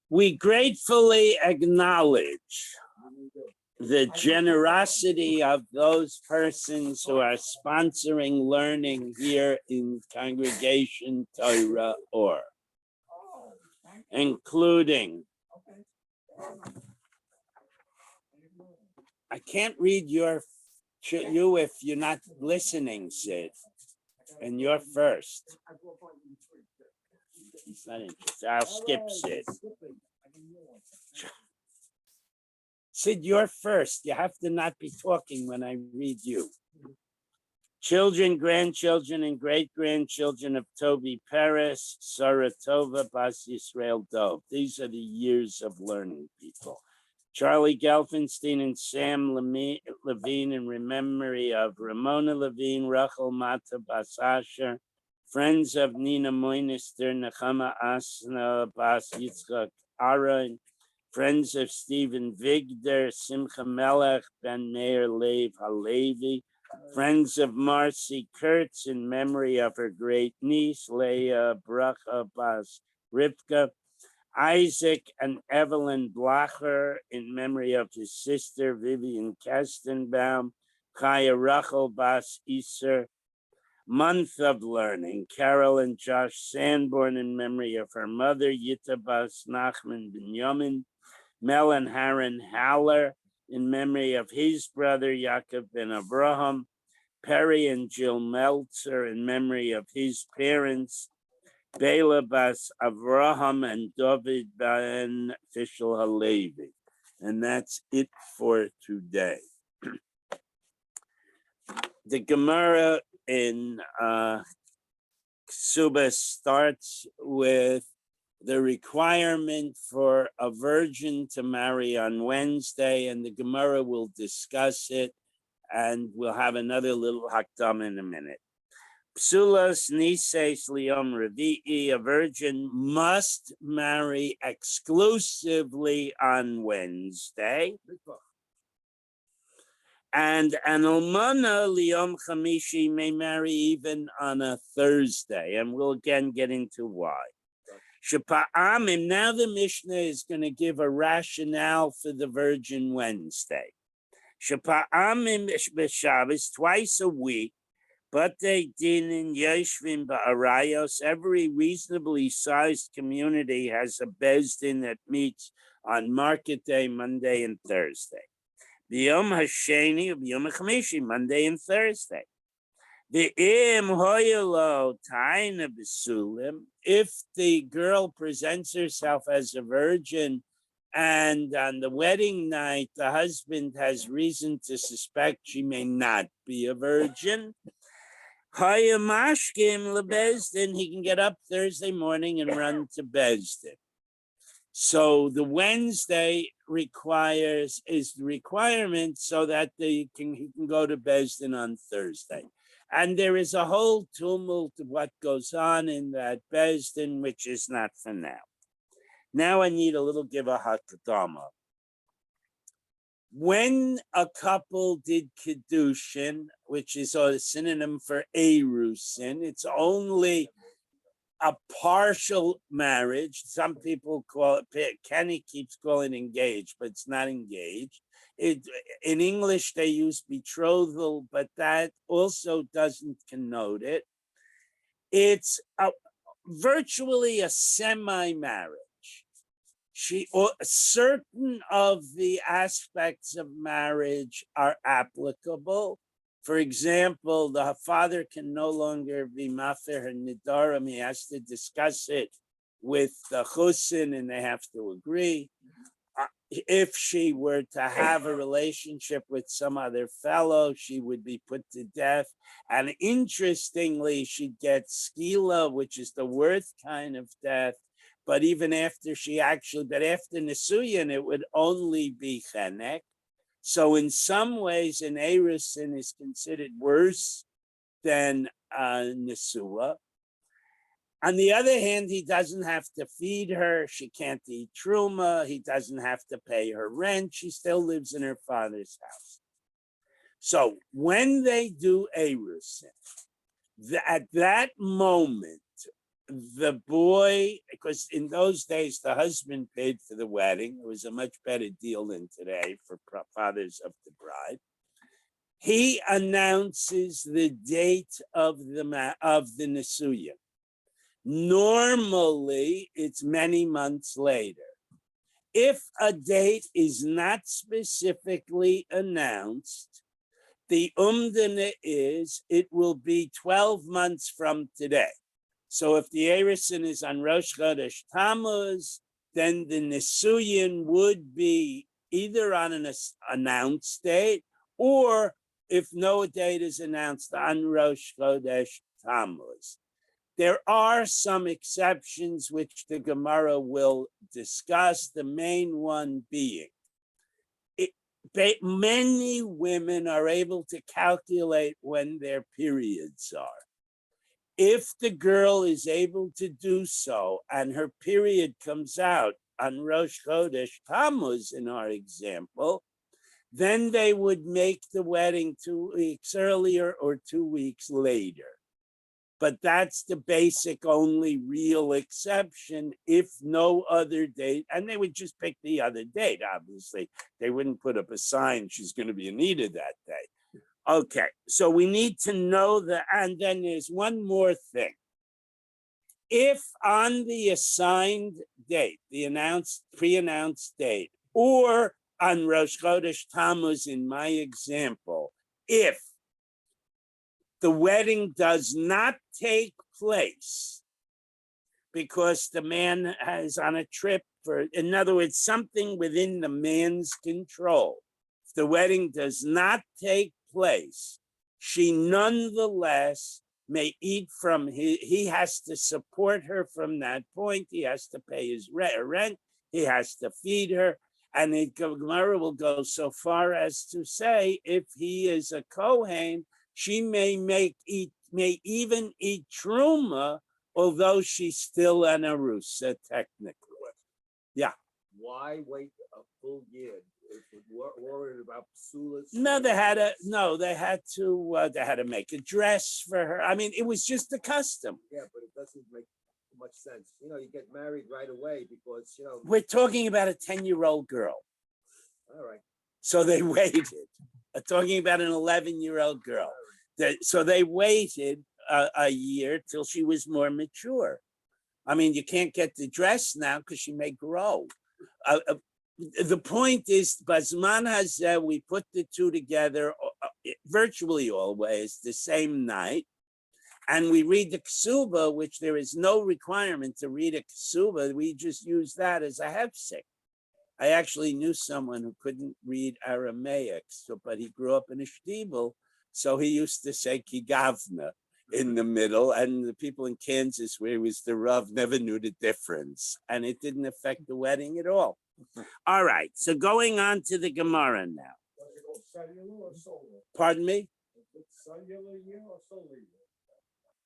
We gratefully acknowledge the generosity of those persons who are sponsoring learning here in Congregation Torah Or, including, I can't read you if you're not listening, Sid, and you're first. It's not interesting. I'll skip Sid. Sid, you're first. You have to not be talking when I read you. Children, grandchildren, and great-grandchildren of Toby Peres, Sarah Tova, Bas Yisrael Dov. These are the years of learning, people. Charlie Gelfenstein and Sam Levine in memory of Ramona Levine, Rachel Mata Bas Asher, friends of Nina Moinister, Nechama Asna, Bas Yitzchak Aron, friends of Stephen Vigder, Simcha Melech, Ben Meir Lev Halevi, friends of Marcy Kurtz in memory of her great niece, Leah Bracha Bas Rivka, Isaac and Evelyn Blacher in memory of his sister, Vivian Kestenbaum, Chaya Rachel Bas Iser, month of learning, Carol and Josh Sanborn in memory of her mother, Yitta Bas Nachman Binyamin, Mel and Haran Haller in memory of his brother, Yaakov ben Abraham, Perry and Jill Meltzer in memory of his parents, Bela Bas Avraham and David ben Fishel Halevi. And that's it for today. The Gemara in Ksuba starts with the requirement for a virgin to marry on Wednesday, and the Gemara will discuss it, and we'll have another little hakdam in a minute. Psulas nises liyom revi'i, a virgin must marry exclusively on Wednesday. And an almana liyom chamishi may marry even on a Thursday, and we'll again get into why. Shepa'amim, now the Mishnah is going to give a rationale for the Virgin Wednesday. Shepa'amim b'Shabbos, twice a week, but they dinin yeshvim ba'arayos. Every reasonably sized community has a bezdin that meets on market day, Monday and Thursday. B'yom hasheni, b'yom hachamishi, Monday and Thursday. The im hoyelo taina b'sulim, if the girl presents herself as a virgin and on the wedding night the husband has reason to suspect she may not be a virgin, hayamashkim lebezdin, he can get up Thursday morning and run to Bezdin. So the Wednesday is the requirement so that he can go to Bezdin on Thursday. And there is a whole tumult of what goes on in that Bezdin, which is not for now. Now I need a little give a hakdama. When a couple did Kiddushin, which is a synonym for Erusin, it's only a partial marriage. Some people call it, Kenny keeps calling it engaged, but it's not engaged. In English, they use betrothal, but that also doesn't connote it. It's virtually a semi-marriage. Certain of the aspects of marriage are applicable. For example, the father can no longer be mafir her nidarim. He has to discuss it with the chusin, and they have to agree. If she were to have a relationship with some other fellow, she would be put to death. And interestingly, she'd get skila, which is the worst kind of death. But even after after Nisuyan, it would only be chenek. So in some ways, an erusin is considered worse than Nisua. On the other hand, he doesn't have to feed her. She can't eat truma. He doesn't have to pay her rent. She still lives in her father's house. So when they do erusin, at that moment, the boy, because in those days the husband paid for the wedding. It was a much better deal than today for fathers of the bride. He announces the date of the Nisuyin. Normally, it's many months later. If a date is not specifically announced, the umdana is it will be 12 months from today. So if the Erison is on Rosh Chodesh Tammuz, then the Nisuyin would be either on an announced date, or if no date is announced, on Rosh Chodesh Tammuz. There are some exceptions which the Gemara will discuss, the main one being many women are able to calculate when their periods are. If the girl is able to do so and her period comes out on Rosh Chodesh Tammuz, in our example, then they would make the wedding 2 weeks earlier or 2 weeks later. But that's the basic only real exception if no other date, and they would just pick the other date, obviously. They wouldn't put up a sign, she's going to be Anita that day. Okay, so we need to know that, and then there's one more thing. If on the assigned date, the pre-announced date, or on Rosh Chodesh Tammuz in my example, if the wedding does not take place because the man is on a trip in other words, something within the man's control. If the wedding does not take place, she nonetheless may eat from he has to support her from that point. He has to pay his rent. He has to feed her. And the Gemara will go so far as to say, if he is a Kohen, she may even eat truma, although she's still an arusa technically. Yeah. Why wait a full year? If we're worried about psulas. No, they had to make a dress for her. I mean, it was just the custom. Yeah, but it doesn't make much sense. You get married right away because we're talking about a 10-year-old girl. All right. So they waited. Talking about an 11-year-old girl. So they waited a year till she was more mature. I mean, you can't get the dress now because she may grow. The point is, Bazman Hazeh, we put the two together virtually always the same night, and we read the ksuba, which there is no requirement to read a ksuba. We just use that as a hefsek. I actually knew someone who couldn't read Aramaic, but he grew up in a shtibel, so he used to say kigavna in the middle, and the people in Kansas where he was the Rav never knew the difference, and it didn't affect the wedding at all. All right, so going on to the Gemara now. Pardon me?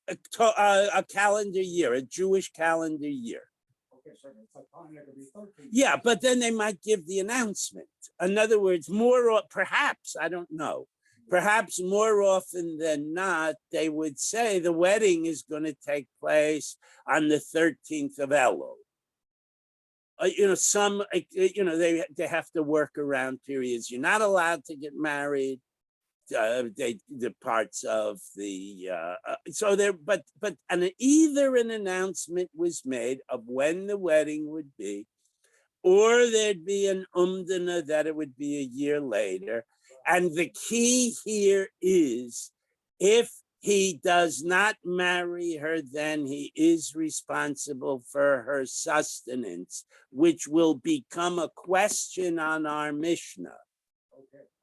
A calendar year, a Jewish calendar year. Yeah, but then they might give the announcement. In other words, perhaps, I don't know, perhaps more often than not, they would say the wedding is going to take place on the 13th of Elul. They have to work around periods. You're not allowed to get married. The parts of the either an announcement was made of when the wedding would be, or there'd be an umdana that it would be a year later. And the key here is, if he does not marry her, then he is responsible for her sustenance, which will become a question on our Mishnah.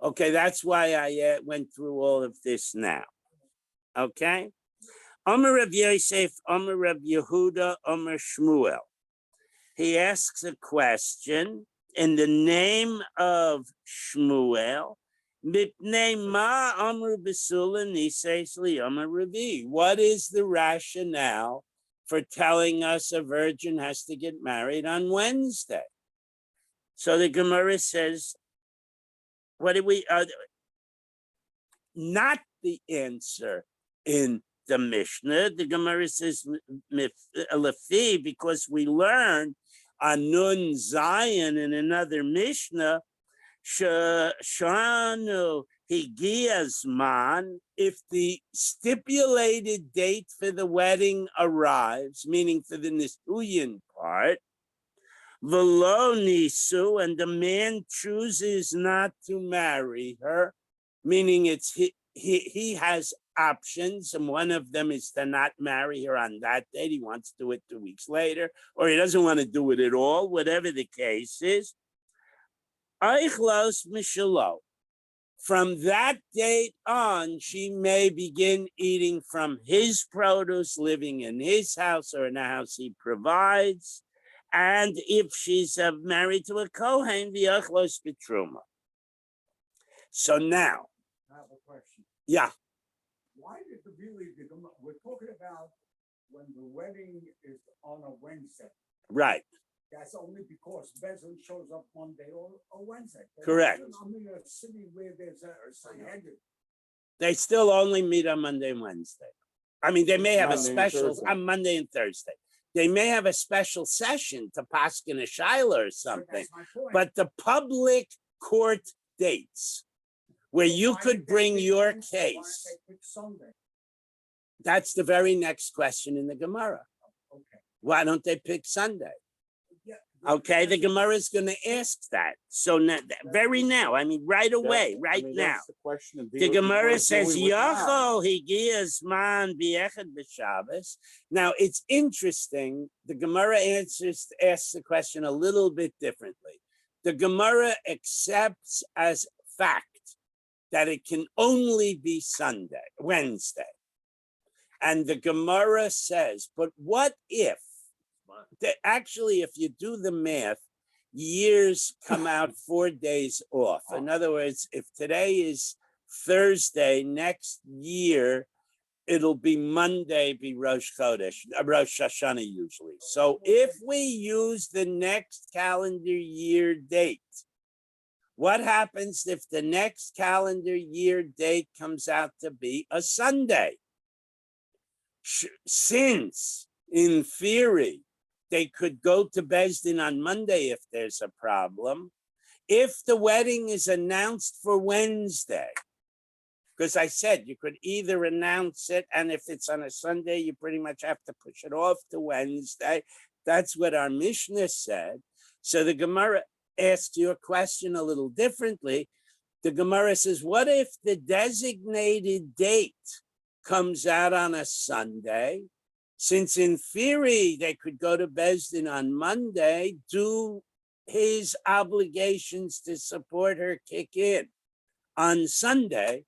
Okay, that's why I went through all of this now. Okay? Omer Rav Yosef, Omer Rav Yehuda, Omer Shmuel. He asks a question in the name of Shmuel. Mipnei ma Amru B'sula Niseis Li Omer Ravi. What is the rationale for telling us a virgin has to get married on Wednesday? So the Gemara says, what did we, not the answer in the Mishnah. The Gemara says lefi because we learn on Nun Zion in another Mishnah. Shanu Higiyazman, if the stipulated date for the wedding arrives, meaning for the Nisuyin part, Velo Nisu, and the man chooses not to marry her, meaning it's he has options, and one of them is to not marry her on that date. He wants to do it 2 weeks later, or he doesn't want to do it at all, whatever the case is. Eichlos Mishalo. From that date on, she may begin eating from his produce, living in his house or in a house he provides. And if she's married to a Kohen, the Eichlos Betruma. So now, I have a question. yeah. Why did the really, we're talking about when the wedding is on a Wednesday. Right. That's only because Bezin shows up Monday or Wednesday. Correct. I'm in a city where there's a Sanhedrin. They still only meet on Monday and Wednesday. I mean, they may have a Monday and special Thursday. on Monday and Thursday. They may have a special session to Paskin a Shiloh or So something, that's my point. but the public court dates where you Why could did they bring pick your Wednesday? Why didn't case, they pick Sunday? that's the very next question in the Gemara. Okay. Why don't they pick Sunday? Yeah. Okay, the Gemara is going to ask that. So now, very now, I mean, right away, right now. That's the question. And The Gemara is says, dealing with now. Yachol higiyas man biechad b'Shabbos. Now, it's interesting. The Gemara asks the question a little bit differently. The Gemara accepts as fact that it can only be Wednesday. And the Gemara says, but what if, actually, if you do the math, years come out 4 days off. In other words, if today is Thursday, next year, it'll be Monday, be Rosh Chodesh, Rosh Hashanah usually. So if we use the next calendar year date, what happens if the next calendar year date comes out to be a Sunday? Since, in theory, they could go to Beis Din on Monday if there's a problem. If the wedding is announced for Wednesday, because I said you could either announce it, and if it's on a Sunday, you pretty much have to push it off to Wednesday. That's what our Mishnah said. So the Gemara asked you a question a little differently. The Gemara says, what if the designated date comes out on a Sunday? Since in theory, they could go to Beis Din on Monday, do his obligations to support her kick in on Sunday,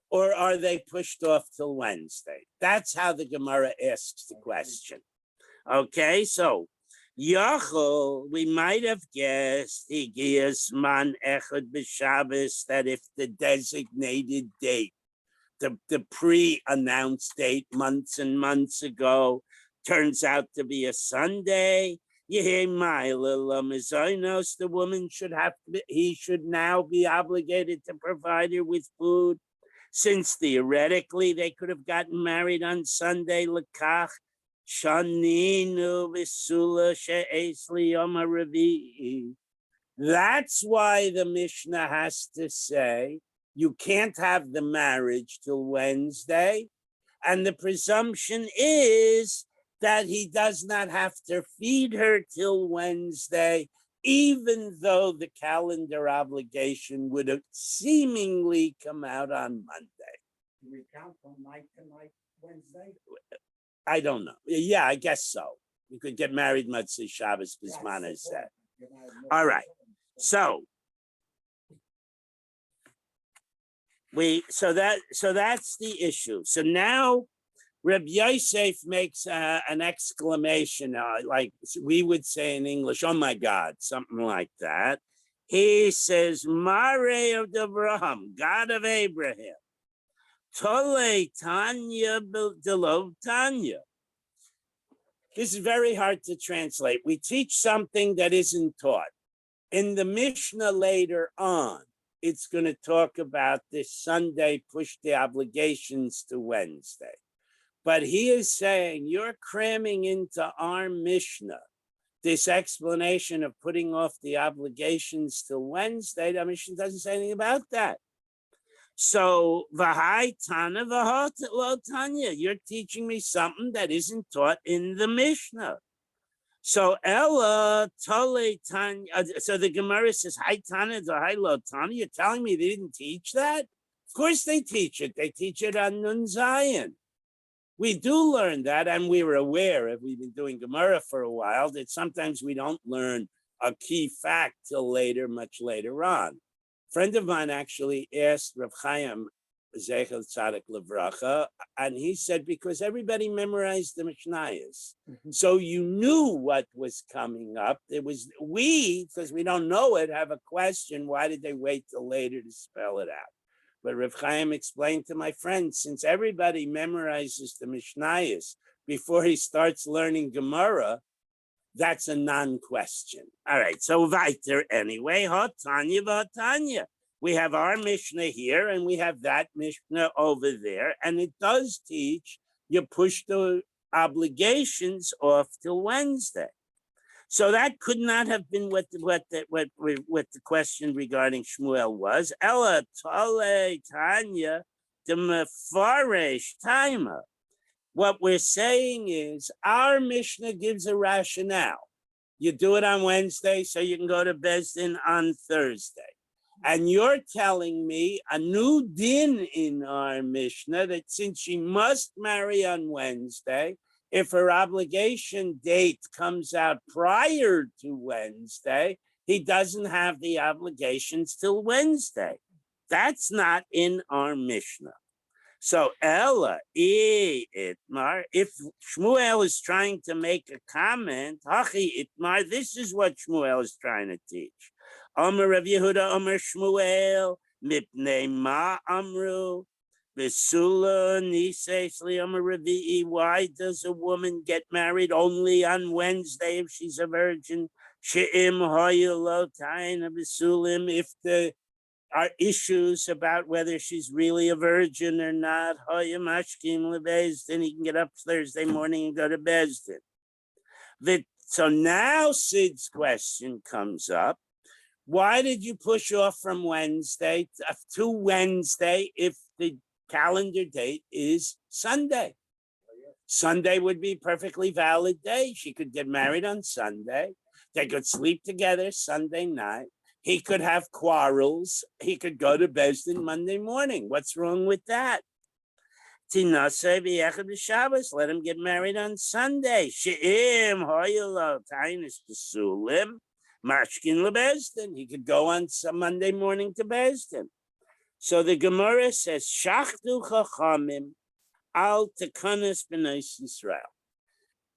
or are they pushed off till Wednesday? That's how the Gemara asks the question. Okay, so Yachol, we might have guessed Higiyas man echad b'Shabbos, that if the designated date, the pre-announced date months and months ago turns out to be a Sunday, the woman should he should now be obligated to provide her with food, since theoretically they could have gotten married on Sunday. Lekach shaninu v'sula she'esli yom haravi'i. That's why the Mishnah has to say you can't have the marriage till Wednesday. And the presumption is that he does not have to feed her till Wednesday, even though the calendar obligation would have seemingly come out on Monday. Do we count from night to night Wednesday? I don't know. Yeah, I guess so. You could get married Motzei Shabbos, Bismana said. All right. So that's the issue. So now Reb Yosef makes an exclamation, like we would say in English, "Oh my God," something like that. He says, "Mare of Abraham, God of Abraham, Tole Tanya Delov Tanya." This is very hard to translate. We teach something that isn't taught. In the Mishnah later on, it's going to talk about this Sunday push the obligations to Wednesday. But he is saying you're cramming into our Mishnah this explanation of putting off the obligations till Wednesday. The Mishnah doesn't say anything about that. So Vahai Tana Vahot Lo Tanya, you're teaching me something that isn't taught in the Mishnah. So Ella Tole Tanya. So the Gemara says Hai Tana Vahai Lo Tanya. You're telling me they didn't teach that? Of course they teach it. They teach it on Nun Zion. We do learn that, and we were aware, if we've been doing Gemara for a while, that sometimes we don't learn a key fact till later, much later on. A friend of mine actually asked Rav Chaim Zechel Tzadik Levracha, and he said, because everybody memorized the Mishnayos, so you knew what was coming up. It was because we don't know it, have a question, why did they wait till later to spell it out? But Rav Chaim explained to my friend, since everybody memorizes the Mishnayos before he starts learning Gemara, that's a non-question. All right, so weiter anyway, Hatanya v'Hatanya. We have our Mishnah here, and we have that Mishnah over there, and it does teach you push the obligations off till Wednesday. So that could not have been what the question regarding Shmuel was. Ella Tale Tanya the Mefaresh Taima. What we're saying is our Mishnah gives a rationale. You do it on Wednesday so you can go to Beis Din on Thursday. And you're telling me a new din in our Mishnah that since she must marry on Wednesday, if her obligation date comes out prior to Wednesday, he doesn't have the obligations till Wednesday. That's not in our Mishnah. So Ella, Itmar, if Shmuel is trying to make a comment, Hachi Itmar, this is what Shmuel is trying to teach. Amar Rav Yehuda, Amar Shmuel, Mipnei Ma Amru, Besula Nisesli Amar Ravi'i. Why does a woman get married only on Wednesday if she's a virgin? She'im Hoyelo Taina Besulim, if there are issues about whether she's really a virgin or not. Hoyam Ashkim Lebeis, then he can get up Thursday morning and go to Beis Din. So now Sid's question comes up. Why did you push off from Wednesday to Wednesday if the calendar date is Sunday? Sunday would be a perfectly valid day. She could get married on Sunday. They could sleep together Sunday night. He could have quarrels. He could go to Beis Din Monday morning. What's wrong with that? Tinaseh b'yechad b'Shabbos. Let him get married on Sunday. She'im hoyelo tainis b'sulim. Mashkin leBeis Din. He could go on some Monday morning to Beis Din. So the Gemara says, Shachtu chachamim al tekanas b'nai Yisrael.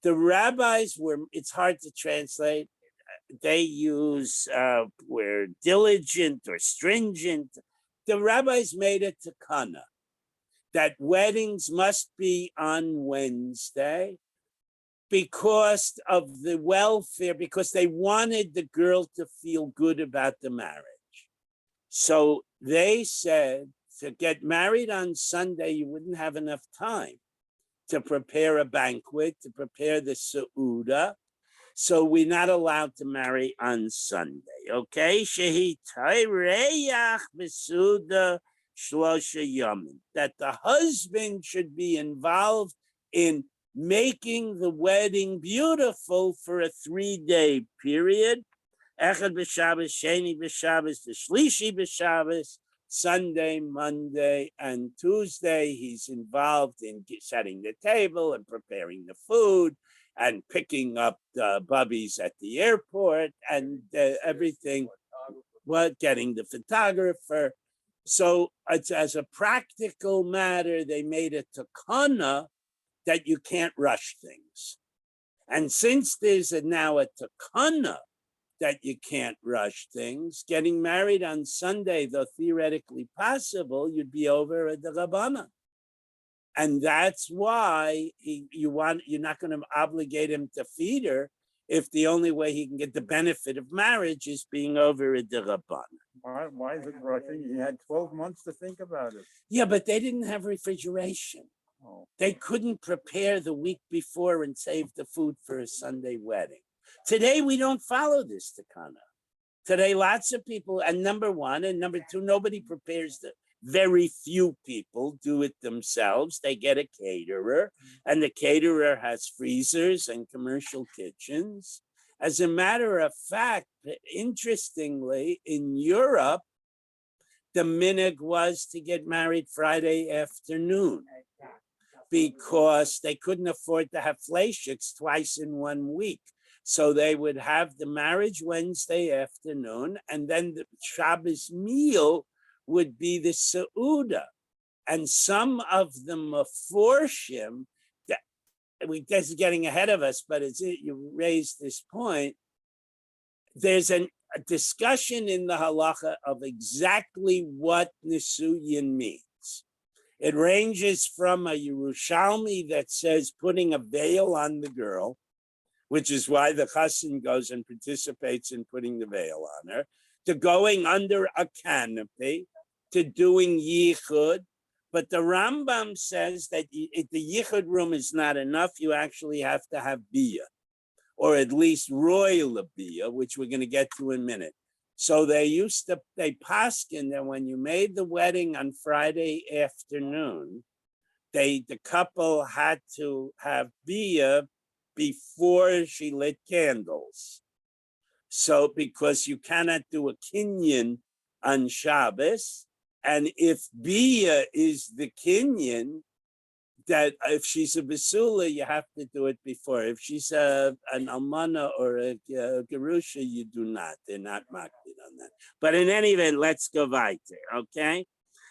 The rabbis were, it's hard to translate. They use, were diligent or stringent. The rabbis made a takana that weddings must be on Wednesday because of the welfare, because they wanted the girl to feel good about the marriage. So they said to get married on Sunday, you wouldn't have enough time to prepare a banquet, to prepare the Seudah. So we're not allowed to marry on Sunday, okay? Shehi Tayreyach Besuda Shlosha Yamin. That the husband should be involved in making the wedding beautiful for a 3-day period. Echad b'Shabbos, Sheni b'Shabbos, the Shlishi b'Shabbos, Sunday, Monday, and Tuesday. He's involved in setting the table and preparing the food and picking up the bubbies at the airport and everything, getting the photographer. So it's as a practical matter, they made a takana that you can't rush things. And since there's now a takana that you can't rush things, getting married on Sunday, though theoretically possible, you'd be over at the Rabbana. And that's why you're not going to obligate him to feed her if the only way he can get the benefit of marriage is being over at the Rabbana. Why is it rushing? He had 12 months to think about it. Yeah, but they didn't have refrigeration. Oh. They couldn't prepare the week before and save the food for a Sunday wedding. Today, we don't follow this takana. Today, lots of people, and number one, and number two, nobody prepares the very few people do it themselves. They get a caterer, and the caterer has freezers and commercial kitchens. As a matter of fact, interestingly, in Europe, the minhag was to get married Friday afternoon because they couldn't afford to have fleischiks twice in 1 week. So they would have the marriage Wednesday afternoon, and then the Shabbos meal would be the Seuda. And some of the Meforshim, this is getting ahead of us, but you raised this point. There's a discussion in the halacha of exactly what Nisuyin means. It ranges from a Yerushalmi that says putting a veil on the girl, which is why the chassan goes and participates in putting the veil on her, to going under a canopy, to doing yichud. But the Rambam says that the yichud room is not enough. You actually have to have biyah, or at least royal biyah, which we're going to get to in a minute. So they paskin that when you made the wedding on Friday afternoon, the couple had to have biyah before she lit candles. So because you cannot do a kinyan on Shabbos, and if biyah is the kinyan, that if she's a basula, you have to do it before. If she's an almana or a gerusha, you do not. They're not makbid on that. But in any event, let's go weiter, okay?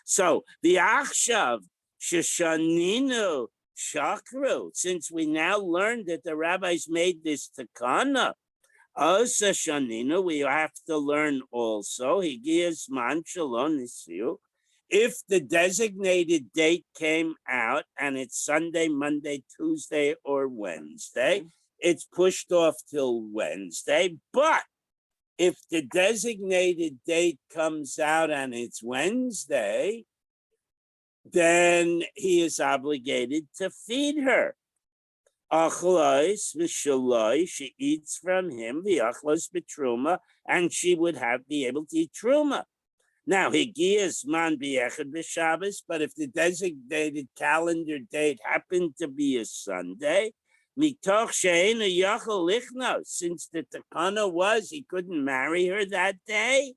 So the achshav sheshaninu shakru. Since we now learned that the rabbis made this takana, also shaninu, we have to learn also. Higias man shalom nisiu. If the designated date came out and it's Sunday, Monday, Tuesday, or Wednesday, it's pushed off till Wednesday. But if the designated date comes out and it's Wednesday, then he is obligated to feed her. She eats from him, the achlos betruma, and she would be able to eat truma. Now, Higias man b'echad b'Shabbos, but if the designated calendar date happened to be a Sunday, mitoch she'ena yachol lichnos, since the takana was he couldn't marry her that day,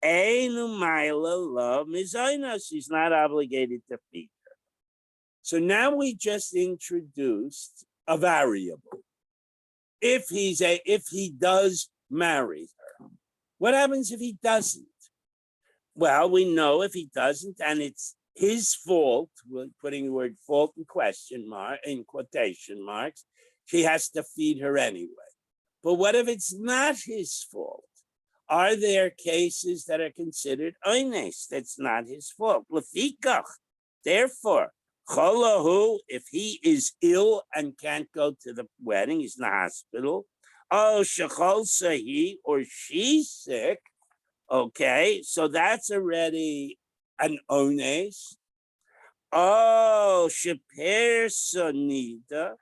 einu maila lo mizaynos, he's not obligated to feed her. So now we just introduced a variable. If he does marry her, what happens if he doesn't? Well, we know if he doesn't, and it's his fault, we're putting the word fault in quotation marks, she has to feed her anyway. But what if it's not his fault? Are there cases that are considered oines? That's not his fault. Lefikach. Therefore, cholahu, if he is ill and can't go to the wedding, he's in the hospital. Oh, shechol sahi, or she's sick. Okay, so that's already an ones. Oh, sheper sonida,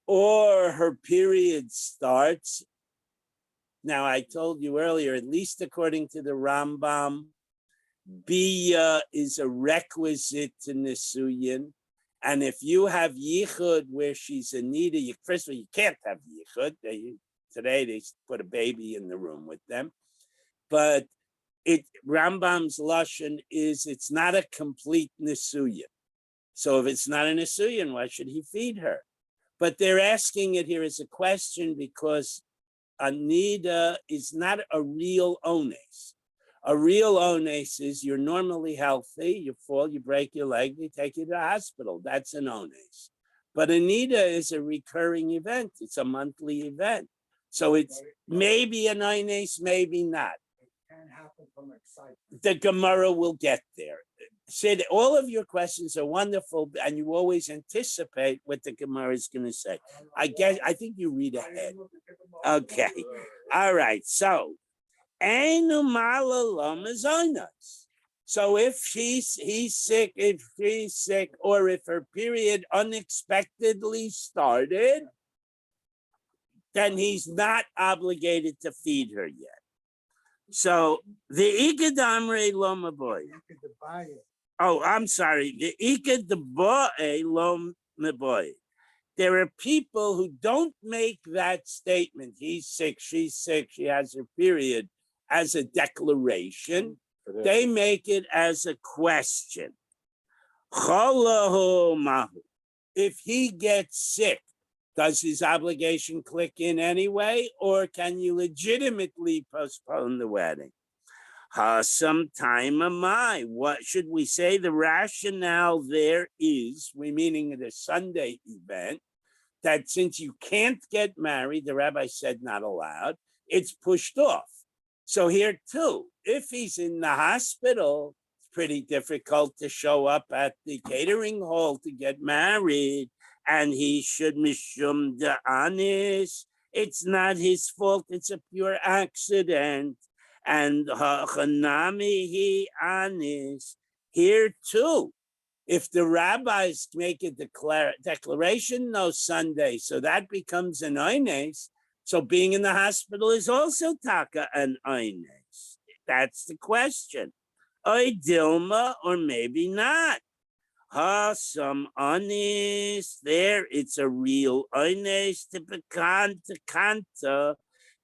or her period starts. Now, I told you earlier, at least according to the Rambam, biyah is a requisite to nisuyin. And if you have yichud where she's a nida, first of all, you can't have yichud. Today, they put a baby in the room with them. But Rambam's lashon is it's not a complete nisuyin. So if it's not a nisuyin, why should he feed her? But they're asking it here as a question because a nida is not a real ones. A real ones is you're normally healthy, you fall, you break your leg, they take you to the hospital. That's an ones. But a nida is a recurring event. It's a monthly event. So it's maybe an ones, maybe not. Can happen from excitement. The Gemara will get there. Sid, all of your questions are wonderful, and you always anticipate what the Gemara is going to say. I think you read ahead. Okay. All right. So, So if he's sick, if she's sick, or if her period unexpectedly started, then he's not obligated to feed her yet. So the ikadamre loma boy. Oh, I'm sorry. The ikadaboe lom boy. There are people who don't make that statement. He's sick, she's sick, she has her period as a declaration. They make it as a question. If he gets sick, does his obligation click in anyway, or can you legitimately postpone the wedding? Sometime am I. What should we say? The rationale there is, we meaning the Sunday event, that since you can't get married, the rabbi said not allowed, it's pushed off. So here too, if he's in the hospital, it's pretty difficult to show up at the catering hall to get married, and he should mishum de anis. It's not his fault, it's a pure accident. And ha'chanami he anis. Here too, if the rabbis make a declaration, no Sunday, so that becomes an oines. So being in the hospital is also taka an oines. That's the question. Oy Dilma, or maybe not. Some onis there. It's a real oines to bekanta kanta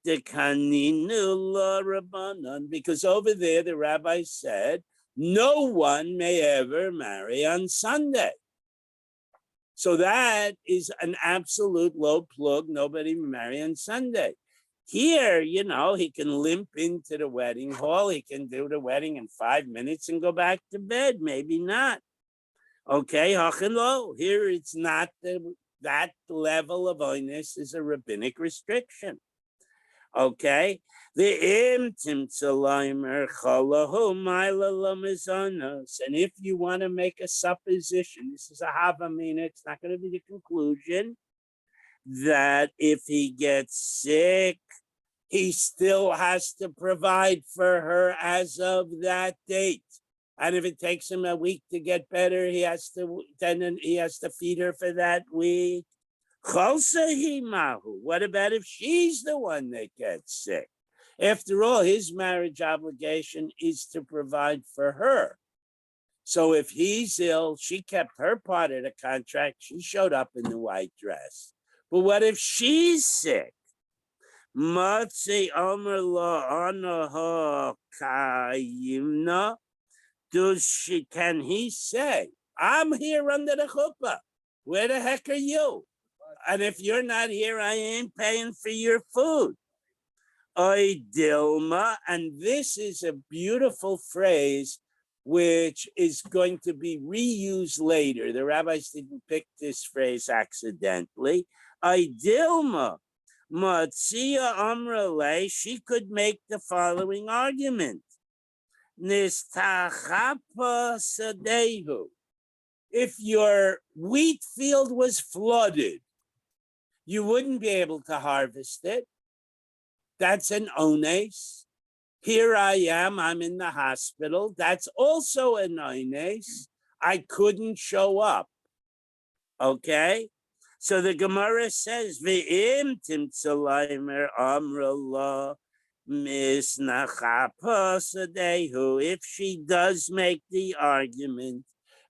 the kaninula rabbanon, because over there the rabbi said no one may ever marry on Sunday. So that is an absolute low plug. Nobody will marry on Sunday. Here, he can limp into the wedding hall. He can do the wedding in 5 minutes and go back to bed. Maybe not. Okay, hachenlo. Here it's not that level of onus is a rabbinic restriction. Okay, the and if you want to make a supposition, this is a havamina, it's not going to be the conclusion, that if he gets sick, he still has to provide for her as of that date. And if it takes him a week to get better, he has to feed her for that week. What about if she's the one that gets sick? After all, his marriage obligation is to provide for her. So if he's ill, she kept her part of the contract. She showed up in the white dress. But what if she's sick? Can he say, I'm here under the chuppah? Where the heck are you? And if you're not here, I ain't paying for your food. Oy Dilma, and this is a beautiful phrase which is going to be reused later. The rabbis didn't pick this phrase accidentally. Oy Dilma, Matzia Amrale, she could make the following argument. Nistachapa Sadehu. If your wheat field was flooded, you wouldn't be able to harvest it. That's an ones. Here I am, I'm in the hospital. That's also an ones. I couldn't show up. Okay? So the Gemara says, V'im timtzalaymer amrullah misnachapa sadehu. If she does make the argument,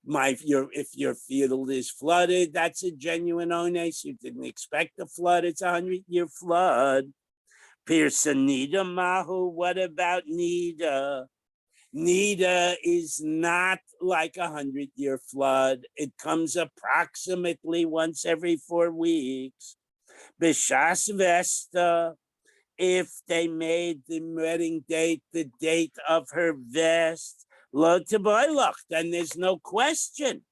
if your field is flooded, that's a genuine ones. You didn't expect a flood. It's 100-year flood. Pearson Nida Mahu. What about Nida? Nida is not like 100-year flood. It comes approximately once every 4 weeks. Bishas Vesta. If they made the wedding date the date of her vest, lo teboilach, then there's no question,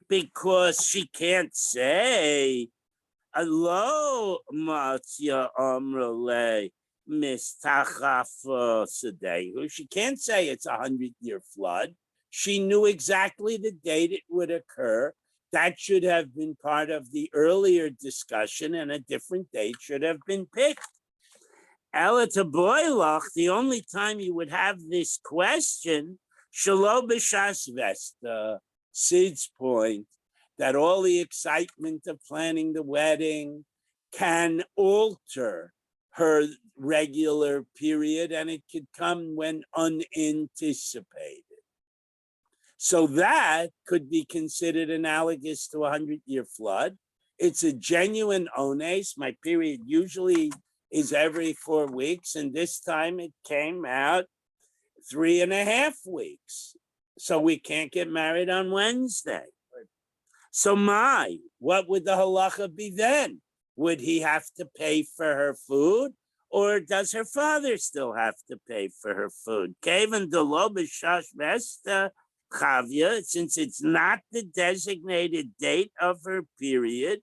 because she can't say, "Lo matzia amrale mistachaf sedehu." She can't say it's 100-year flood. She knew exactly the date it would occur. That should have been part of the earlier discussion, and a different date should have been picked. Ela teboilach, the only time you would have this question, Shalom b'shas vesta, Sid's point that all the excitement of planning the wedding can alter her regular period, and it could come when unanticipated. So that could be considered analogous to a 100-year flood. It's a genuine ones. My period usually is every 4 weeks, and this time it came out 3.5 weeks. So we can't get married on Wednesday. So what would the halacha be then? Would he have to pay for her food? Or does her father still have to pay for her food? Kevin de lo b'shash vesta chavya, since it's not the designated date of her period,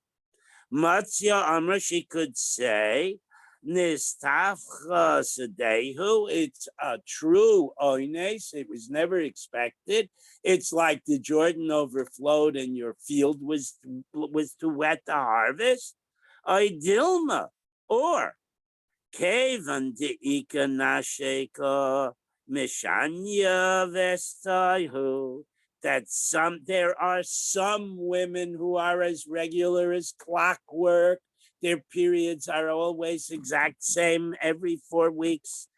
Matzia Amra, she could say, Nistafcha Sadehu, it's a true oines, it was never expected. It's like the Jordan overflowed and your field was too wet to harvest. Dilma, or Kevan de Ika Nasheka Mishanya Vestahu, that there are some women who are as regular as clockwork. Their periods are always exact same every 4 weeks.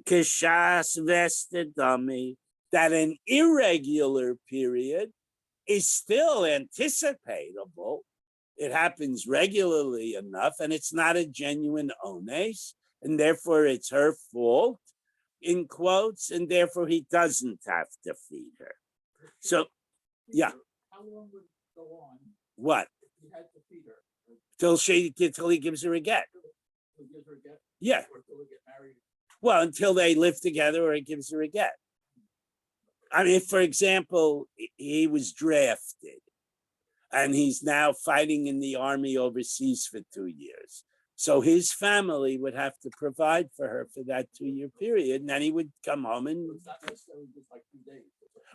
Kishas vestidami, that an irregular period is still anticipatable. It happens regularly enough, and it's not a genuine ones, and therefore it's her fault, in quotes, and therefore he doesn't have to feed her. So, yeah. How long would it go on? What? If he had to feed her? Till he gives her a get. Till he gives her a get? Yeah. Or till they get married? Well, until they live together or he gives her a get. I mean, for example, he was drafted and he's now fighting in the army overseas for 2 years. So his family would have to provide for her for that 2-year period, and then he would come home and. It's not necessarily just like 2 days.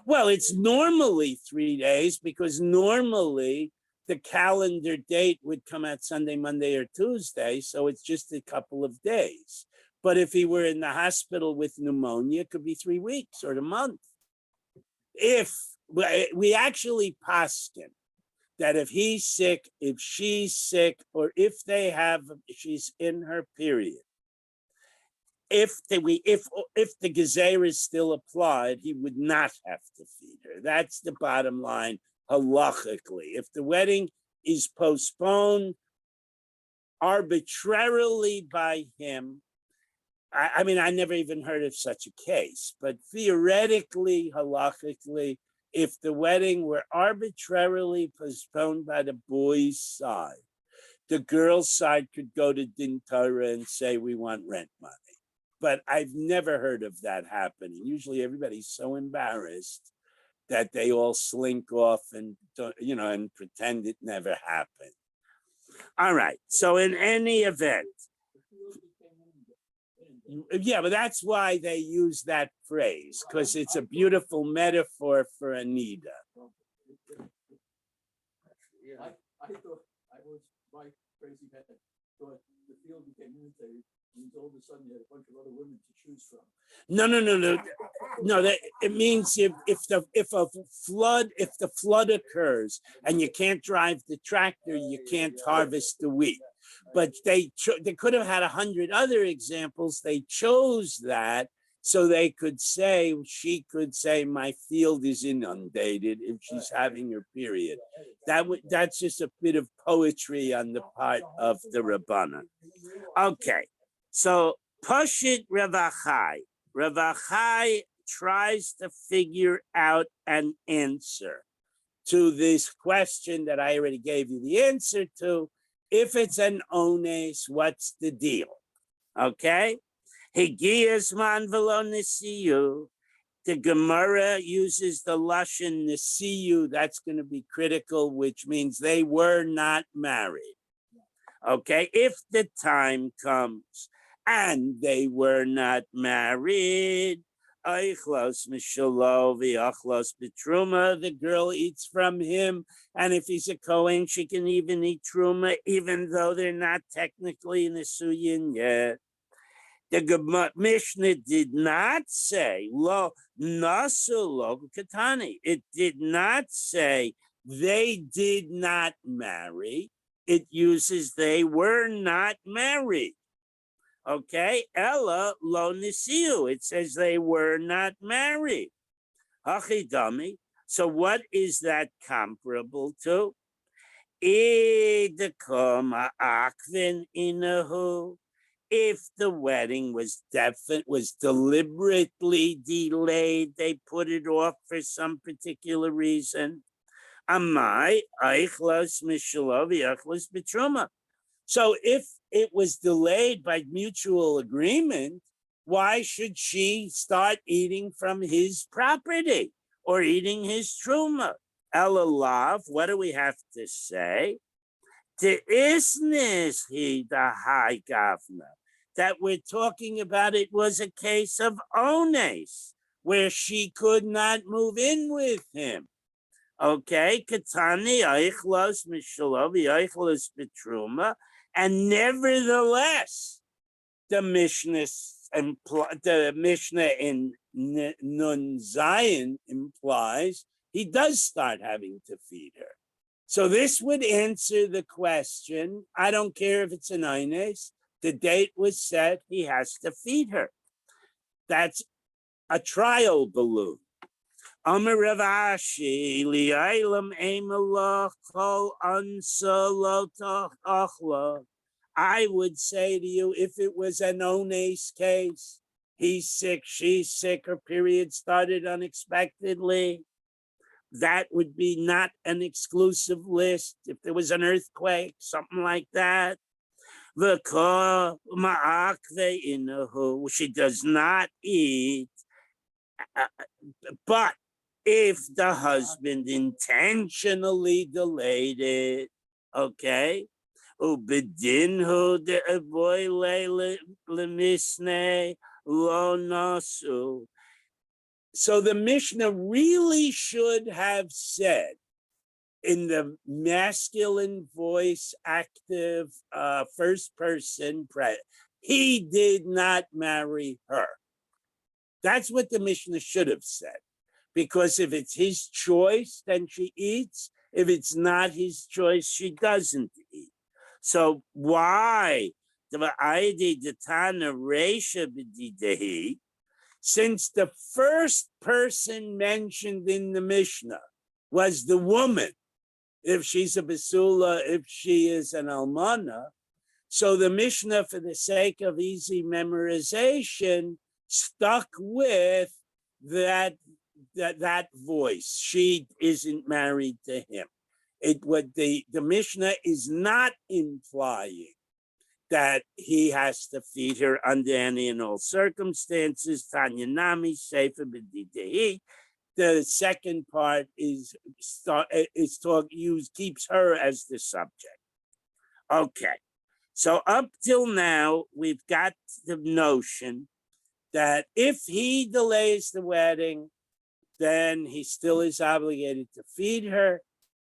Well, it's normally 3 days because normally the calendar date would come out Sunday, Monday, or Tuesday. So it's just a couple of days. But if he were in the hospital with pneumonia, it could be 3 weeks or a month. If we actually paskin that if he's sick, if she's sick, or if she's in her period, if the gezer is still applied, he would not have to feed her. That's the bottom line halachically. If the wedding is postponed arbitrarily by him, I mean, I never even heard of such a case, but theoretically, halachically, if the wedding were arbitrarily postponed by the boy's side, the girl's side could go to Din Torah and say, we want rent money. But I've never heard of that happening. Usually everybody's so embarrassed that they all slink off and, and pretend it never happened. All right. So in any event, yeah, but that's why they use that phrase, because it's a beautiful metaphor for Anita. I thought I was my crazy head. Thought the field became inundated, and all of a sudden you had a bunch of other women to choose from. No. It means if the flood occurs and you can't drive the tractor, you can't harvest the wheat. But they could have had 100 other examples. They chose that so she could say my field is inundated if she's having her period. That's just a bit of poetry on the part of the Rabbanan. Okay, so Pashit Ravachai. Ravachai tries to figure out an answer to this question that I already gave you the answer to. If it's an ones, what's the deal? Okay? Higiyas man velo nisiyu. The Gemara uses the lashon nisiyu. That's going to be critical, which means they were not married. Okay? If the time comes and they were not married, Eichlos Mishalo Viachlos Betruma, the girl eats from him, and if he's a Kohen, she can even eat Truma, even though they're not technically in the Suyin yet. The Mishnah did not say lo nasu lo katani. It did not say they did not marry. It uses they were not married. Okay, Ella lo nisiu. It says they were not married. Hachidami. So what is that comparable to? Idakoma akvin inahu. If the wedding was deliberately delayed, they put it off for some particular reason. Amai eichlos mishalovi eichlos betruma. So if it was delayed by mutual agreement, why should she start eating from his property or eating his truma? Elalav, what do we have to say? The isness he the high governor that we're talking about, it was a case of ones where she could not move in with him. Okay, Katani Eichlos Mishalovi Eichlos Betruma, and nevertheless, the Mishnah in Nun Zion implies he does start having to feed her. So this would answer the question. I don't care if it's an Ines. The date was set. He has to feed her. That's a trial balloon. Amar Rav Ashi li'aylam emalach kol ansalotach achla. I would say to you, if it was an ones case, he's sick, she's sick, her period started unexpectedly, that would be not an exclusive list. If there was an earthquake, something like that. She does not eat. But if the husband intentionally delayed it, okay, ubedinhu de avoy lemisne lo nasu. So the Mishnah really should have said in the masculine voice, active, first person, he did not marry her. That's what the Mishnah should have said. Because if it's his choice, then she eats. If it's not his choice, she doesn't eat. So why? Since the first person mentioned in the Mishnah was the woman, if she's a basula, if she is an almana, so the Mishnah, for the sake of easy memorization, stuck with that voice. She isn't married to him. The Mishnah is not implying that he has to feed her under any and all circumstances. Tanya Nami, Sefer B'didehi. The second part keeps her as the subject. Okay, so up till now we've got the notion that if he delays the wedding, then he still is obligated to feed her.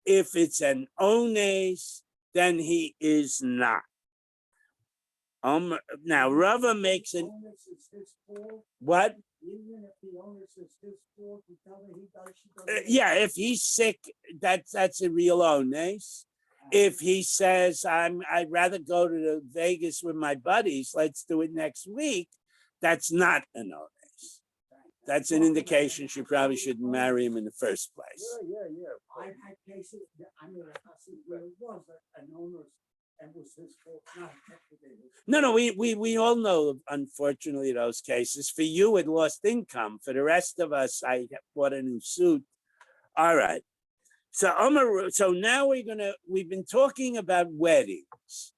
If it's an ones, then he is not. Now Rava makes an what? Even if the onus is his fault, you tell me he does, she doesn't. Yeah, if he's sick, that's a real ones. If he says I'd rather go to Vegas with my buddies, let's do it next week, that's not an ones. That's an indication she probably shouldn't marry him in the first place. Yeah. I've had cases, I mean, I see where it was an onus and was his fault, not technically. No, we all know, unfortunately, those cases. For you, it lost income. For the rest of us, I bought a new suit. All right. So now we've been talking about weddings.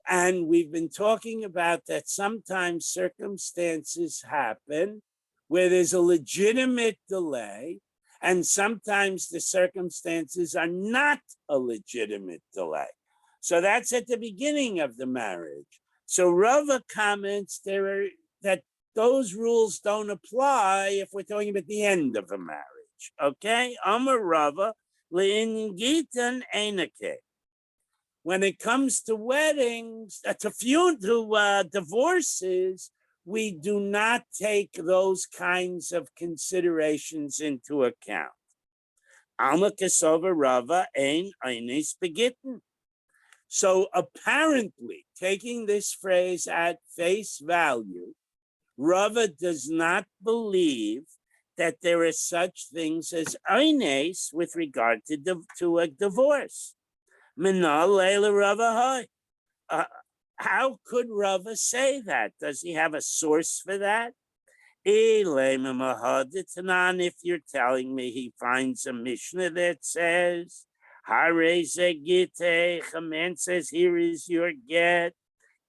And we've been talking about that sometimes circumstances happen where there's a legitimate delay, and sometimes the circumstances are not a legitimate delay. So that's at the beginning of the marriage. So Rava comments that those rules don't apply if we're talking about the end of a marriage. Okay? Amar Rava, le'ingitan einake. When it comes to weddings, to divorces, we do not take those kinds of considerations into account. Alma Kesova Rava ein einis begitten. So apparently, taking this phrase at face value, Rava does not believe that there are such things as eines with regard to a divorce. Minal leila Rava hai. How could Rava say that? Does he have a source for that? If you're telling me he finds a Mishnah that says, a man says, here is your get.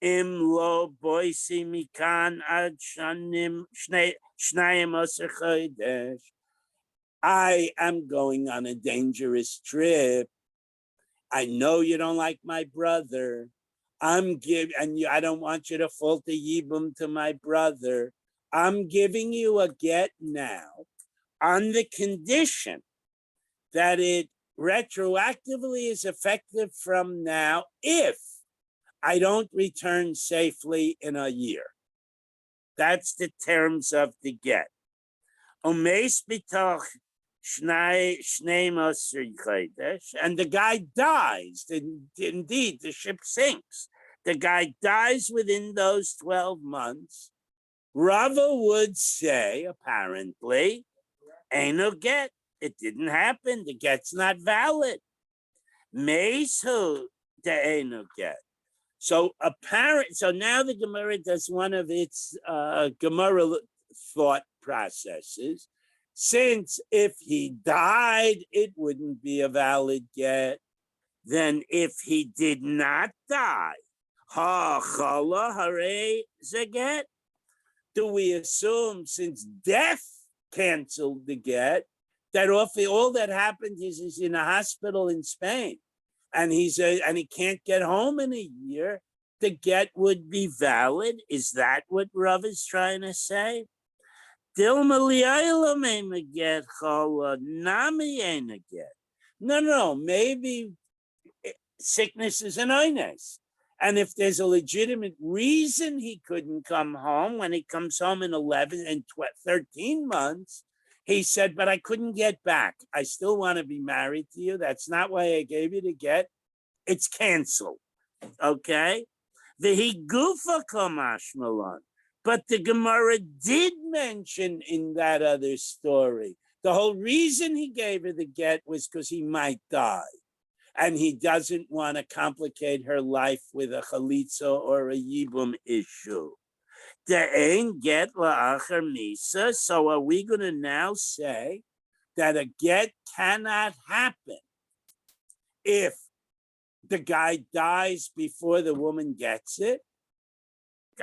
Im lo boisi mikan ad shanim shnayim aser chodesh. I am going on a dangerous trip. I know you don't like my brother. I don't want you to fault the yibum to my brother. I'm giving you a get now on the condition that it retroactively is effective from now if I don't return safely in a year. That's the terms of the get. Omeis bitoch shnei maser chodesh, and the guy dies. Indeed, the ship sinks. The guy dies within those 12 months. Rava would say, apparently, ain't no get. It didn't happen. The get's not valid. Meishu the ain't no get. So now the Gemara does one of its Gemara thought processes. Since if he died, it wouldn't be a valid get. Then if he did not die, ha chala hare zaget. Do we assume since death canceled the get, that all that happened is he's in a hospital in Spain and and he can't get home in a year, the get would be valid? Is that what Rav is trying to say? No, maybe sickness is an oines. And if there's a legitimate reason he couldn't come home, when he comes home in 11 and 13 months, he said, but I couldn't get back. I still want to be married to you. That's not why I gave you the get. It's canceled. Okay? The higufa kamash malon. But the Gemara did mention in that other story, the whole reason he gave her the get was because he might die. And he doesn't want to complicate her life with a chalitza or a yibum issue. The ain't get la'achar misa. So are we going to now say that a get cannot happen if the guy dies before the woman gets it?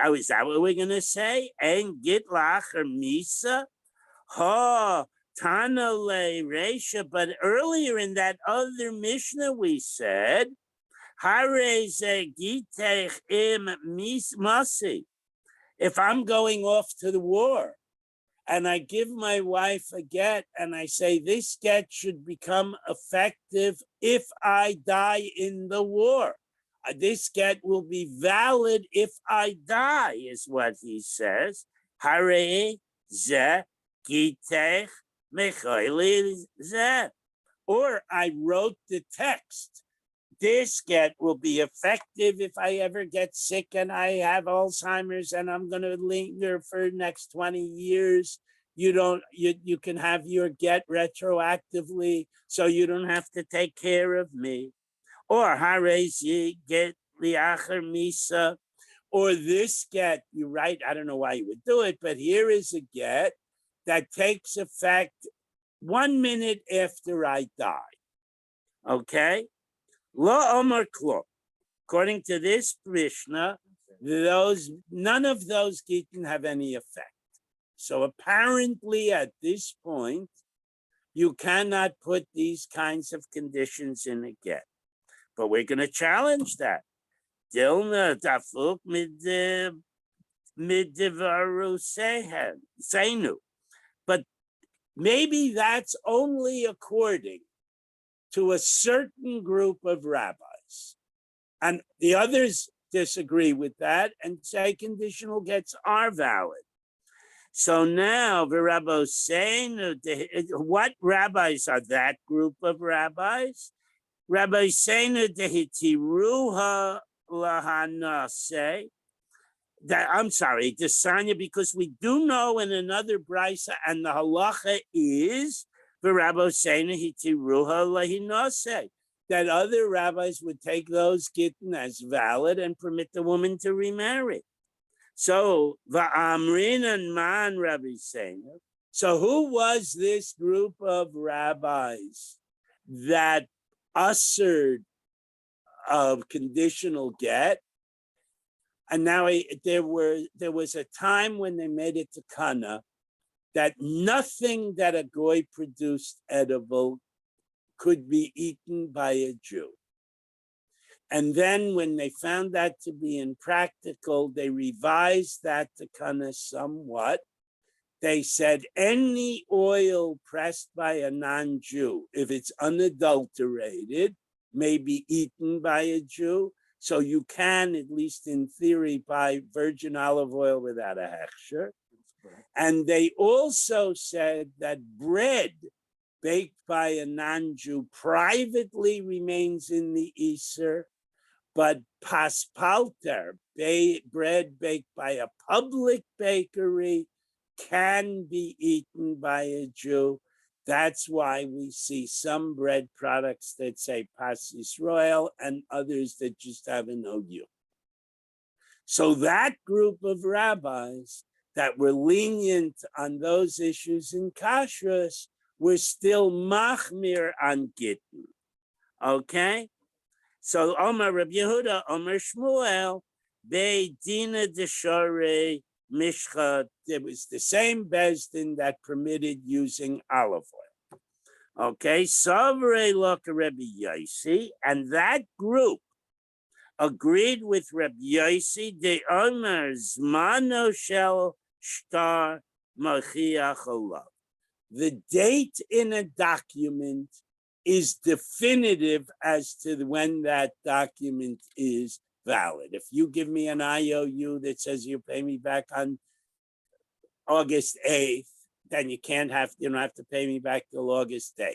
Oh, is that what we're going to say? Ain't get la'achar misa? Ha. Tanale Resha, but earlier in that other Mishnah we said, if I'm going off to the war and I give my wife a get and I say this get should become effective if I die in the war. This get will be valid if I die, is what he says. Hare ze gitech. Or I wrote the text. This get will be effective if I ever get sick and I have Alzheimer's and I'm going to linger for the next 20 years. You can have your get retroactively, so you don't have to take care of me. Or harezi get liacher misa. Or this get, you write, I don't know why you would do it, but here is a get that takes effect 1 minute after I die. Okay? Lo omer klum. According to this Mishnah, none of those gittin have any effect. So apparently at this point, you cannot put these kinds of conditions in a get. But we're going to challenge that. Dilna dafuk midvaru seinu. But maybe that's only according to a certain group of rabbis. And the others disagree with that and say conditional gets are valid. So now the Rabbi saying, what rabbis are that group of rabbis? Rabbi saying dehitiruha lahanase. That I'm sorry, Desanya, because we do know in another brisa, and the halacha is the Rabbi saying hitiruha lahinase, that other rabbis would take those gittin as valid and permit the woman to remarry. So the Amrin and Man Rabbi saying. So who was this group of rabbis that ushered of conditional get? And now there was a time when they made it to Kana that nothing that a goy produced edible could be eaten by a Jew. And then when they found that to be impractical, they revised that to Kana somewhat. They said any oil pressed by a non-Jew, if it's unadulterated, may be eaten by a Jew. So you can, at least in theory, buy virgin olive oil without a hechsher. And they also said that bread baked by a non-Jew privately remains in the Eser, but paspalter, bread baked by a public bakery, can be eaten by a Jew. That's why we see some bread products that say Pas Yisrael and others that just have an OU. So that group of rabbis that were lenient on those issues in kashrus were still machmir on gittin. Okay? So Omar Rabbi Yehuda, Omar Shmuel, Bei Dina Deshore Mishcha, it was the same Bezdin that permitted using olive oil. Okay, Savre Loka Rabbi Yossi, and that group agreed with Rabbi Yossi, the Omer Zmano Shel Shtar Machiach Olav. The date in a document is definitive as to when that document is valid. If you give me an IOU that says you pay me back on August 8th, then you don't have to pay me back till August 8th.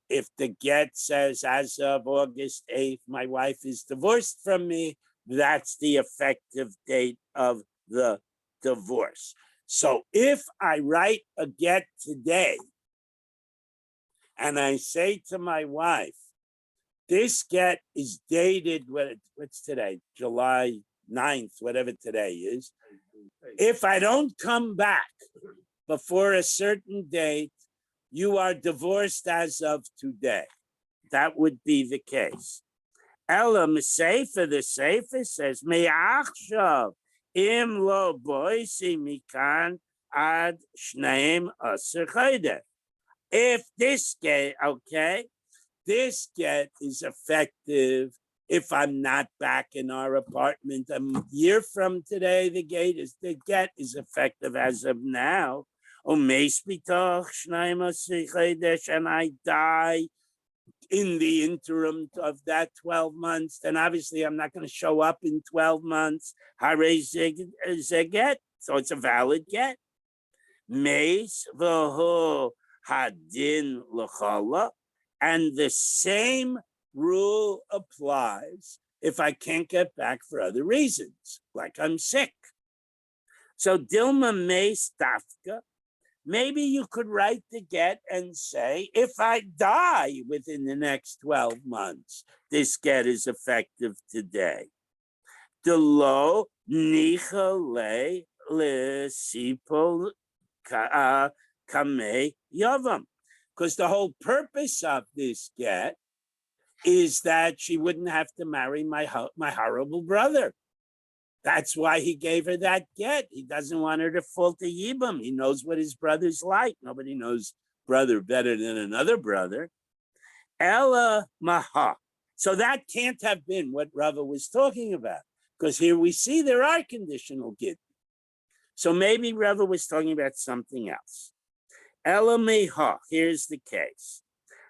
If the get says as of August 8th, my wife is divorced from me, that's the effective date of the divorce. So if I write a get today and I say to my wife, this get is dated, what's today? July 9th, whatever today is. If I don't come back before a certain date, you are divorced as of today. That would be the case. Elam Sefer, the Sefer says, Me'achshav im lo boisi mikan ad shneim aser chodesh. If this get, okay, this get is effective if I'm not back in our apartment a year from today. The get is effective as of now. And I die in the interim of that 12 months, then obviously I'm not going to show up in 12 months. Get, so it's a valid get. Meis v'hu hadin l'chala, and the same rule applies if I can't get back for other reasons, like I'm sick. So Dilma Meis Dafka, maybe you could write the get and say, if I die within the next 12 months, this get is effective today. Delo nichale le sipo kame yavam. Because the whole purpose of this get is that she wouldn't have to marry my horrible brother. That's why he gave her that get. He doesn't want her to fall to Yibam. He knows what his brother's like. Nobody knows brother better than another brother. Ella Maha. So that can't have been what Rava was talking about, because here we see there are conditional get. So maybe Rava was talking about something else. Ella Meha, here's the case.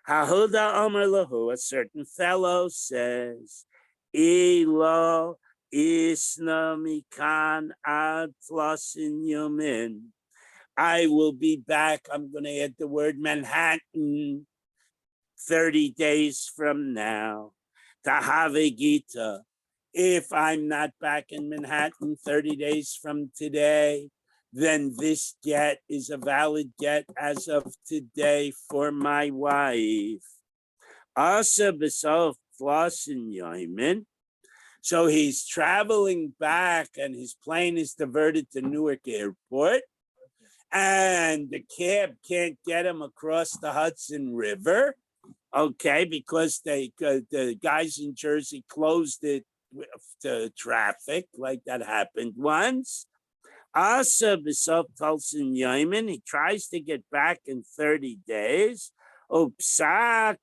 Hahuda Omer Lahu, a certain fellow says, Elo Isna mikan ad tlasin yomin. I will be back. I'm going to add the word Manhattan 30 days from now. Tahave Gita. If I'm not back in Manhattan 30 days from today, then this get is a valid get as of today for my wife. Asa b'sof flossen yoimin. So he's traveling back and his plane is diverted to Newark Airport. And the cab can't get him across the Hudson River. Okay, because the guys in Jersey closed it to traffic, like that happened once. Asa b'sof Tulsin Yemen, he tries to get back in 30 days. Opsake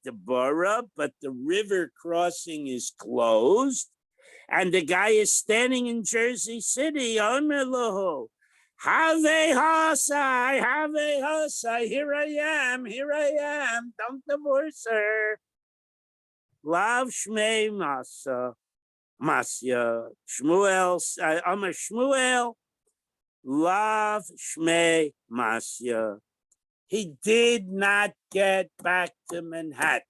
Deborah, but the river crossing is closed. And the guy is standing in Jersey City. Omerloho. Have a hosa. Here I am. Don't divorce her. Lav Shmei Masya. Shmuel, Amar Shmuel. Lav Shmei Masya. He did not get back to Manhattan.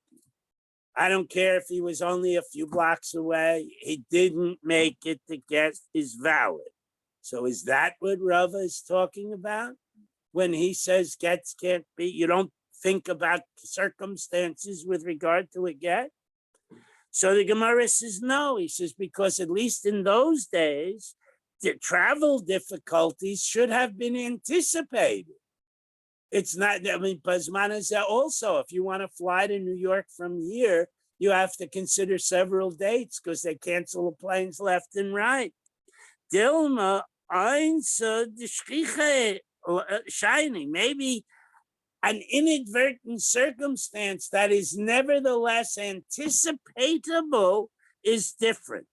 I don't care if he was only a few blocks away. He didn't make it. The get is valid. So is that what Rava is talking about? When he says gets can't be, you don't think about circumstances with regard to a get? So the Gemara says no. He says because at least in those days, the travel difficulties should have been anticipated. It's not, I mean, Pazman is also, if you want to fly to New York from here, you have to consider several dates because they cancel the planes left and right. Dilma, shining, maybe an inadvertent circumstance that is nevertheless anticipatable is different.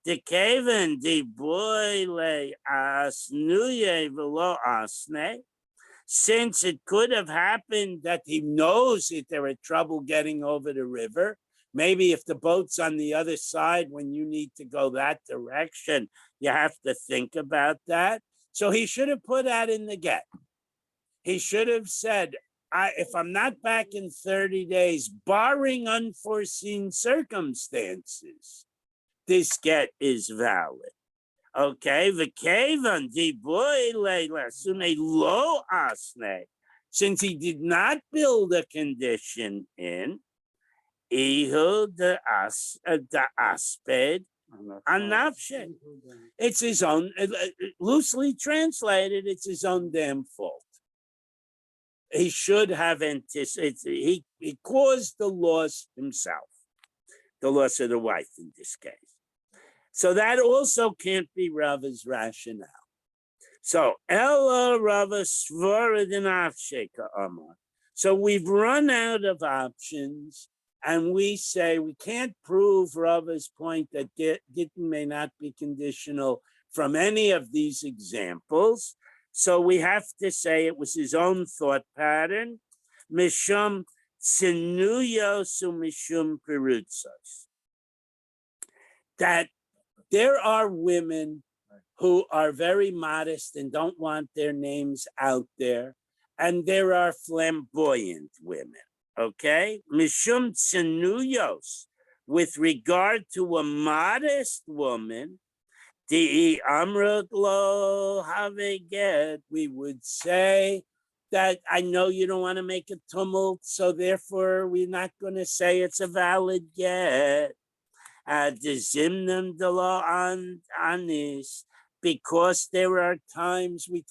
The Kavan, the boy lay asnuye velo asne. Since it could have happened that he knows that there are trouble getting over the river, maybe if the boat's on the other side when you need to go that direction, you have to think about that. So he should have put that in the get. He should have said, if I'm not back in 30 days, barring unforeseen circumstances, this get is valid. Okay, v'kevan diboy le'lasune lo asne. Since he did not build a condition in, ihu the asped anafshe. It's his own, loosely translated, it's his own damn fault. He should have anticipated, he caused the loss himself, the loss of the wife in this case. So that also can't be Rava's rationale. So Ella Rava Svaradin Afsheka Amar. So we've run out of options, and we say we can't prove Rava's point that Gittin may not be conditional from any of these examples. So we have to say it was his own thought pattern. Mishum Tsinuyos Mishum Perutzos. That there are women who are very modest and don't want their names out there. And there are flamboyant women, okay? Mishum tsenuyos, with regard to a modest woman, di amrut lo have get, we would say that I know you don't want to make a tumult, so therefore we're not going to say it's a valid get. The zimnum de la anis, because there are times we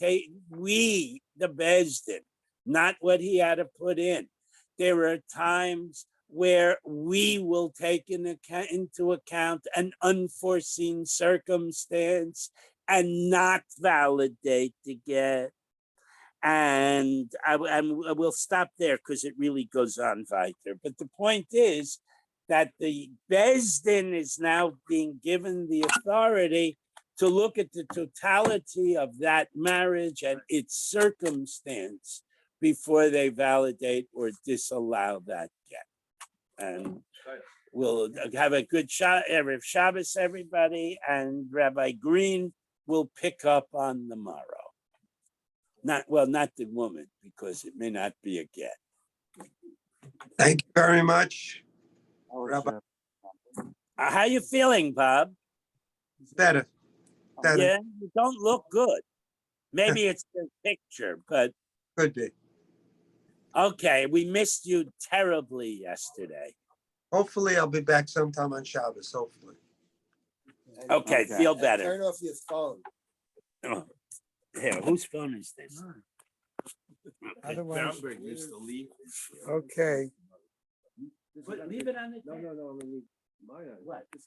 the Bezdin, not what he had to put in. There are times where we will take into account an unforeseen circumstance and not validate the get. And I will stop there because it really goes on weiter. But the point is that the Bezdin is now being given the authority to look at the totality of that marriage and its circumstance before they validate or disallow that get. And We'll have a good Erev Shabbos, everybody, and Rabbi Green will pick up on the morrow. Not the woman, because it may not be a get. Thank you very much. Rabbi, How you feeling, Bob? better. Better. Yeah, you don't look good. Maybe it's the picture, but Could be. okay. We missed you terribly yesterday. Hopefully, I'll be back sometime on Shabbos. Hopefully. Okay, feel And better. turn off your phone. Oh, here, whose phone is this? Otherwise- Brownberg used to leave. Okay, Leave it on the. No, I'm gonna leave mine on. What? This